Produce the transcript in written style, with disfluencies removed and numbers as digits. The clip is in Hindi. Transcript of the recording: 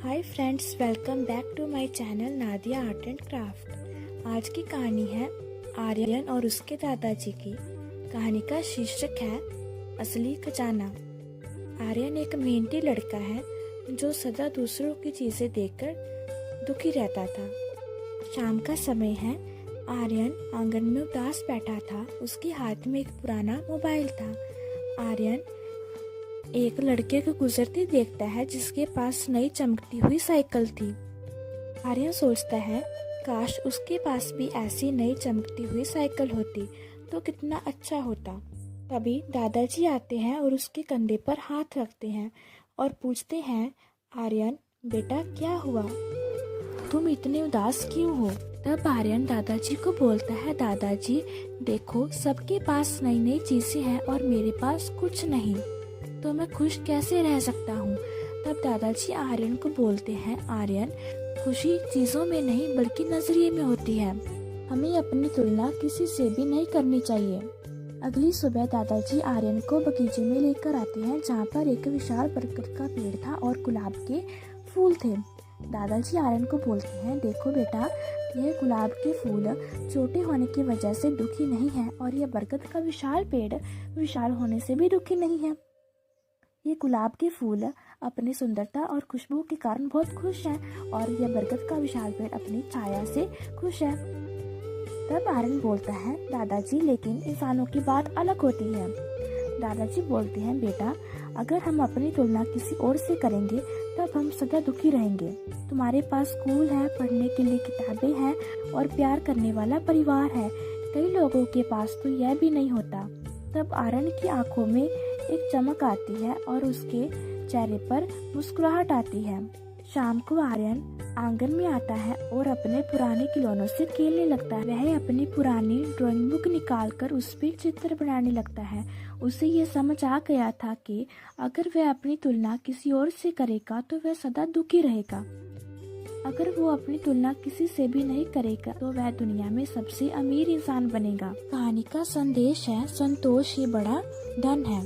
Hi friends, welcome back to my channel Nadia art and craft. आज की कहानी है आर्यन और उसके दादाजी की। कहानी का शीर्षक है असली खजाना। आर्यन एक मेहनती लड़का है जो सदा दूसरों की चीजें देखकर दुखी रहता था। शाम का समय है। आर्यन आंगन में उदास बैठा था। उसके हाथ में एक पुराना मोबाइल था। आर्यन एक लड़के को गुजरते देखता है जिसके पास नई चमकती हुई साइकिल थी। आर्यन सोचता है, काश उसके पास भी ऐसी नई चमकती हुई साइकिल होती तो कितना अच्छा होता। तभी दादाजी आते हैं और उसके कंधे पर हाथ रखते हैं और पूछते हैं, आर्यन बेटा क्या हुआ, तुम इतने उदास क्यों हो। तब आर्यन दादाजी को बोलता है, दादाजी देखो, सबके पास नई नई चीजें हैं और मेरे पास कुछ नहीं, तो मैं खुश कैसे रह सकता हूँ। तब दादाजी आर्यन को बोलते हैं, आर्यन खुशी चीजों में नहीं बल्कि नजरिए में होती है। हमें अपनी तुलना किसी से भी नहीं करनी चाहिए। अगली सुबह दादाजी आर्यन को बगीचे में लेकर आते हैं जहाँ पर एक विशाल बरगद का पेड़ था और गुलाब के फूल थे। दादाजी आर्यन को बोलते हैं, देखो बेटा, यह गुलाब के फूल छोटे होने की वजह से दुखी नहीं है और यह बरगद का विशाल पेड़ विशाल होने से भी दुखी नहीं है। ये गुलाब के फूल अपनी सुंदरता और खुशबू के कारण बहुत खुश हैं और यह बरगद का विशाल पेड़ अपनी छाया से खुश है। तब आर्यन बोलता है, दादाजी लेकिन इंसानों की बात अलग होती है। दादाजी बोलते हैं, बेटा अगर हम अपनी तुलना किसी और से करेंगे तब हम सदा दुखी रहेंगे। तुम्हारे पास स्कूल है, पढ़ने के लिए किताबें हैं और प्यार करने वाला परिवार है। कई लोगों के पास तो यह भी नहीं होता। तब आर्यन की आंखों में एक चमक आती है और उसके चेहरे पर मुस्कुराहट आती है। शाम को आर्यन आंगन में आता है और अपने पुराने खिलौनों से खेलने लगता है। वह अपनी पुरानी ड्राइंग बुक निकालकर उस पर चित्र बनाने लगता है। उसे ये समझ आ गया था कि अगर वह अपनी तुलना किसी और से करेगा तो वह सदा दुखी रहेगा। अगर वो अपनी तुलना किसी से भी नहीं करेगा तो वह दुनिया में सबसे अमीर इंसान बनेगा। कहानी का संदेश है, संतोष ही बड़ा धन है।